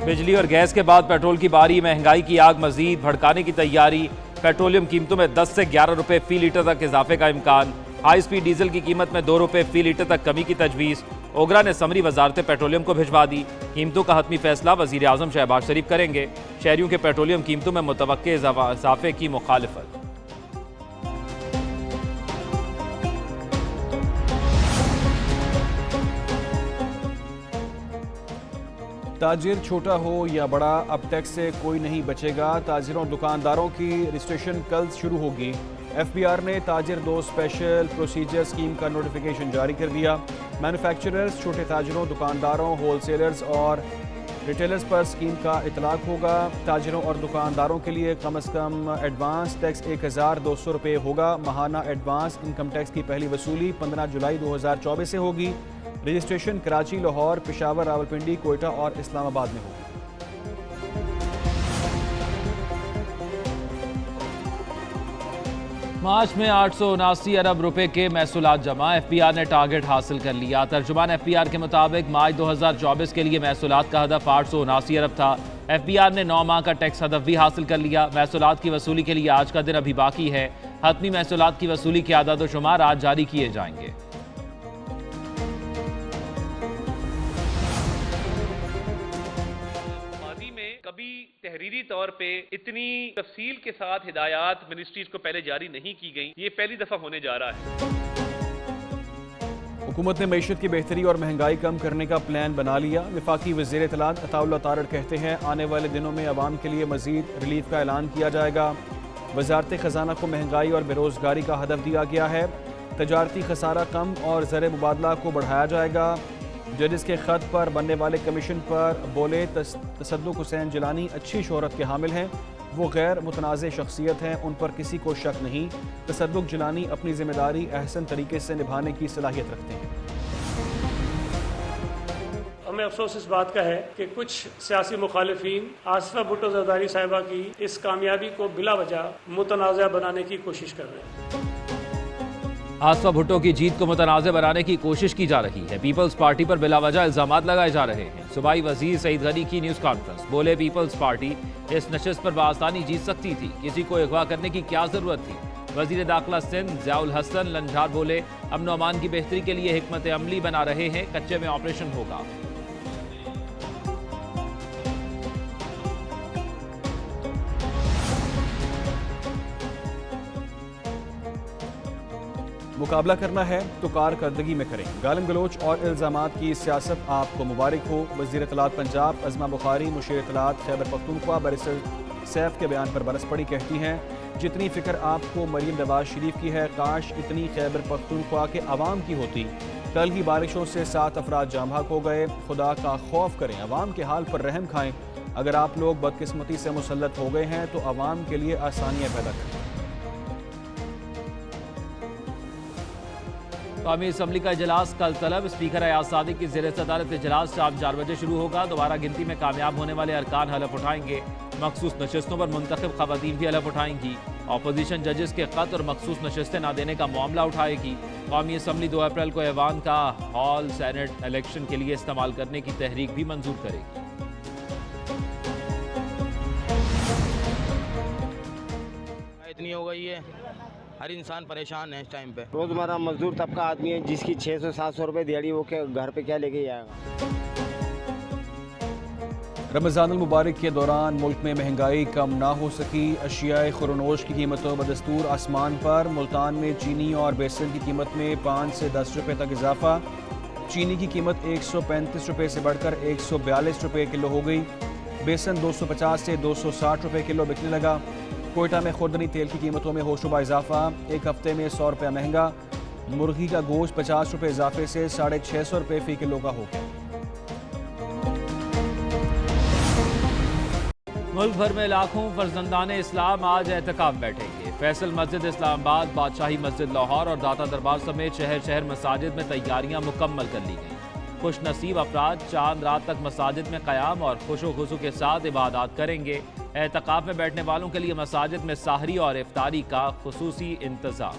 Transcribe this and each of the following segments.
بجلی اور گیس کے بعد پیٹرول کی باری، مہنگائی کی آگ مزید بھڑکانے کی تیاری، پیٹرولیم قیمتوں میں 10 سے 11 روپے فی لیٹر تک اضافے کا امکان، ہائی سپیڈ ڈیزل کی قیمت میں 2 روپے فی لیٹر تک کمی کی تجویز، اوگرا نے سمری وزارت پیٹرولیم کو بھجوا دی، قیمتوں کا حتمی فیصلہ وزیر اعظم شہباز شریف کریں گے، شہریوں کے پیٹرولیم قیمتوں میں متوقع اضافے کی مخالفت۔ تاجر چھوٹا ہو یا بڑا، اب ٹیکس سے کوئی نہیں بچے گا، تاجروں اور دکانداروں کی رجسٹریشن کل شروع ہوگی۔ ایف بی آر نے تاجر دو اسپیشل پروسیجر اسکیم کا نوٹیفیکیشن جاری کر دیا۔ مینوفیکچررز، چھوٹے تاجروں، دکانداروں، ہول سیلرز اور ریٹیلرز پر اسکیم کا اطلاق ہوگا۔ تاجروں اور دکانداروں کے لیے کم از کم ایڈوانس ٹیکس 1200 روپے ہوگا۔ ماہانہ ایڈوانس انکم ٹیکس کی پہلی وصولی 15 جولائی 2024 سے ہوگی۔ رجسٹریشن کراچی، لاہور، پشاور، راولپنڈی، کوئٹہ اور اسلام آباد میں ہوگی۔ مارچ میں 879 ارب روپے کے محصولات جمع، ایف بی آر نے ٹارگٹ حاصل کر لیا۔ ترجمان ایف بی آر کے مطابق مارچ 2024 کے لیے محصولات کا ہدف 879 ارب تھا۔ ایف بی آر نے 9 ماہ کا ٹیکس ہدف بھی حاصل کر لیا۔ محصولات کی وصولی کے لیے آج کا دن ابھی باقی ہے۔ حتمی محصولات کی وصولی کے اعداد و شمار آج جاری کیے جائیں گے۔ کبھی تحریری طور پہ اتنی تفصیل کے ساتھ ہدایات منسٹریز کو پہلے جاری نہیں کی گئیں، یہ پہلی دفعہ ہونے جا رہا ہے۔ حکومت نے معیشت کی بہتری اور مہنگائی کم کرنے کا پلان بنا لیا۔ وفاقی وزیر اطلاعات عطا اللہ تارڑ کہتے ہیں آنے والے دنوں میں عوام کے لیے مزید ریلیف کا اعلان کیا جائے گا۔ وزارت خزانہ کو مہنگائی اور بے روزگاری کا ہدف دیا گیا ہے۔ تجارتی خسارہ کم اور زر مبادلہ کو بڑھایا جائے گا۔ ججز کے خط پر بننے والے کمیشن پر بولے تصدق حسین جیلانی اچھی شہرت کے حامل ہیں، وہ غیر متنازع شخصیت ہیں، ان پر کسی کو شک نہیں۔ تصدق جیلانی اپنی ذمہ داری احسن طریقے سے نبھانے کی صلاحیت رکھتے ہیں۔ ہمیں افسوس اس بات کا ہے کہ کچھ سیاسی مخالفین آصفہ بھٹو زرداری صاحبہ کی اس کامیابی کو بلا وجہ متنازع بنانے کی کوشش کر رہے ہیں۔ آصفہ بھٹو کی جیت کو متنازع بنانے کی کوشش کی جا رہی ہے۔ پیپلز پارٹی پر بلا وجہ الزامات لگائے جا رہے ہیں۔ صوبائی وزیر سعید غنی کی نیوز کانفرنس، بولے پیپلز پارٹی اس نشست پر بآسانی جیت سکتی تھی، کسی کو اغوا کرنے کی کیا ضرورت تھی۔ وزیر داخلہ سندھ ضیاء الحسن لنجھار بولے امن و امان کی بہتری کے لیے حکمت عملی بنا رہے ہیں، کچے میں آپریشن ہوگا۔ مقابلہ کرنا ہے تو کارکردگی میں کریں، گالم گلوچ اور الزامات کی سیاست آپ کو مبارک ہو۔ وزیر اطلاعات پنجاب عظمہ بخاری مشیر اطلاعات خیبر پختونخوا بیرسٹر سیف کے بیان پر برس پڑی، کہتی ہیں جتنی فکر آپ کو مریم نواز شریف کی ہے، کاش اتنی خیبر پختونخوا کے عوام کی ہوتی۔ کل کی بارشوں سے 7 افراد جاں بحق ہو گئے، خدا کا خوف کریں، عوام کے حال پر رحم کھائیں۔ اگر آپ لوگ بدقسمتی سے مسلط ہو گئے ہیں تو عوام کے لیے آسانیاں پیدا کریں۔ قومی اسمبلی کا اجلاس کل طلب، اسپیکر ایاز صادق کی زیر صدارت اجلاس شام 4 بجے شروع ہوگا۔ دوبارہ گنتی میں کامیاب ہونے والے ارکان حلف اٹھائیں گے۔ مخصوص نشستوں پر منتخب خواتین بھی حلف اٹھائیں گی۔ اپوزیشن ججز کے خط اور مخصوص نشستیں نہ دینے کا معاملہ اٹھائے گی۔ قومی اسمبلی 2 اپریل کو ایوان کا ہال سینٹ الیکشن کے لیے استعمال کرنے کی تحریک بھی منظور کرے گی۔ اتنی ہو گئی ہے، ہر انسان پریشان ہے اس ٹائم پہ۔ روزمرہ مزدور طبقہ آدمی ہے جس کی 600-700 روپے دیہڑی، وہ گھر پہ کیا لے کے جائے گا؟ رمضان المبارک کے دوران ملک میں مہنگائی کم نہ ہو سکی، اشیاء خورنوش کی قیمتوں بدستور آسمان پر۔ ملتان میں چینی اور بیسن کی قیمت میں 5 سے 10 روپے تک اضافہ، چینی کی قیمت 135 روپے سے بڑھ کر 142 روپے کلو ہو گئی، بیسن 250 سے 260 روپے کلو بکنے لگا۔ کوئٹہ میں خوردنی تیل کی قیمتوں میں ہوشربا اضافہ، ایک ہفتے میں 100 روپے مہنگا، مرغی کا گوشت 50 روپے اضافے سے 650 روپے فی کلو کا ہو گیا۔ ملک بھر میں لاکھوں فرزندان اسلام آج اعتکاف بیٹھیں گے۔ فیصل مسجد اسلام آباد، بادشاہی مسجد لاہور اور داتا دربار سمیت شہر شہر مساجد میں تیاریاں مکمل کر لی گئیں۔ خوش نصیب افراد چاند رات تک مساجد میں قیام اور خوش و خضو کے ساتھ عبادات کریں گے۔ اعتکاف میں بیٹھنے والوں کے لیے مساجد میں سحری اور افطاری کا خصوصی انتظام۔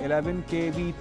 11 kV